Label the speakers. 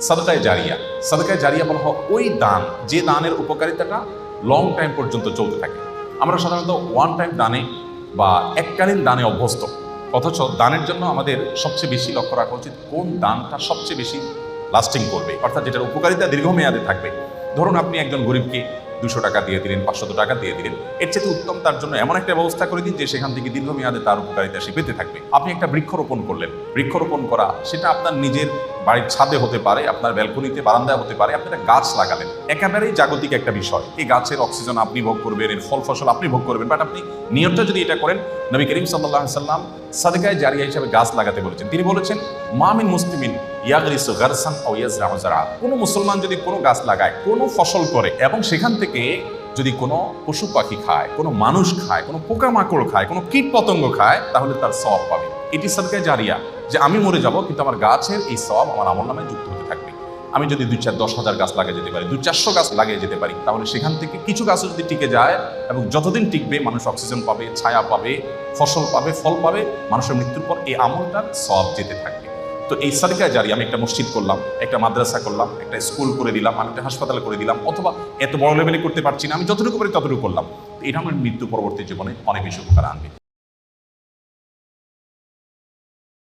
Speaker 1: সাদকায়ে জারিয়া। সাদকায়ে জারিয়া বলা হয় ওই দান, যে দানের উপকারিতাটা লং টাইম পর্যন্ত চলতে থাকে। আমরা সাধারণত ওয়ান টাইম দানে বা এককালীন দানে অভ্যস্ত, অথচ দানের জন্য আমাদের সবচেয়ে বেশি লক্ষ্য রাখা উচিত কোন দানটা সবচেয়ে বেশি লাস্টিং করবে, অর্থাৎ যেটার উপকারিতা দীর্ঘমেয়াদে থাকবে। ধরুন আপনি একজন গরিবকে 200 টাকা দিয়ে দিলেন, 500 টাকা দিয়ে দিলেন, এর চেয়ে উত্তম তার জন্য এমন একটা ব্যবস্থা করে দিন যে সেখান থেকে দীর্ঘমেয়াদে তার উপকারিতা সে পেতে থাকবে। আপনি একটা বৃক্ষরোপণ করলেন, বৃক্ষরোপণ করা সেটা আপনার নিজের বাড়ির ছাদে হতে পারে, আপনার ব্যালকনিতে বারান্দায় হতে পারে। আপনি একটা গাছ লাগালেন, একেবারেই জাগতিক একটা বিষয়। এই গাছের অক্সিজেন আপনি ভোগ করবেন, এর ফল ফসল আপনি ভোগ করবেন, বাট আপনি নিয়তটা যদি এটা করেন, নবী করিম সাল্লাল্লাহু আলাইহি সাল্লাম সাদকায়ে জারিয়া হিসেবে গাছ লাগাতে বলেছেন। তিনি বলেছেন, মা মিন মুসলিমিন ইয়াগরিসু গারসান আও ইয়াজরাউ যারআ, কোনো মুসলমান যদি কোনো গাছ লাগায়, কোনো ফসল করে এবং সেখান থেকে যদি কোনো পশু পাখি খায়, কোনো মানুষ খায়, কোনো পোকামাকড় খায়, কোনো কীট পতঙ্গ খায়, তাহলে তার সওয়াব পাবে। এটি সাদকায়ে জারিয়া, যে আমি মরে যাব কিন্তু আমার গাছের এই সওয়াব আমার আমলনামায় যুক্ত হতে থাকবে। আমি যদি 2-4-10,000 গাছ লাগিয়ে যেতে পারি, 200-400 গাছ লাগিয়ে যেতে পারি, তাহলে সেখান থেকে কিছু গাছও যদি টিকে যায় এবং যতদিন টিকবে মানুষ অক্সিজেন পাবে, ছায়া পাবে, ফসল পাবে, ফল পাবে, মানুষের মৃত্যুর পর এই আমলটার সওয়াব যেতে থাকবে। তো এই সাদকায়ে জারিয়া, আমি একটা মসজিদ করলাম, একটা মাদ্রাসা করলাম, একটা স্কুল করে দিলাম, আমি একটা হাসপাতাল করে দিলাম, অথবা এত বড় লেভেলে করতে পারছি না, আমি যতটুকু পারি ততটুকু করলাম, এটা আমার মৃত্যু পরবর্তী জীবনে অনেক বেশি উপকার আনবে।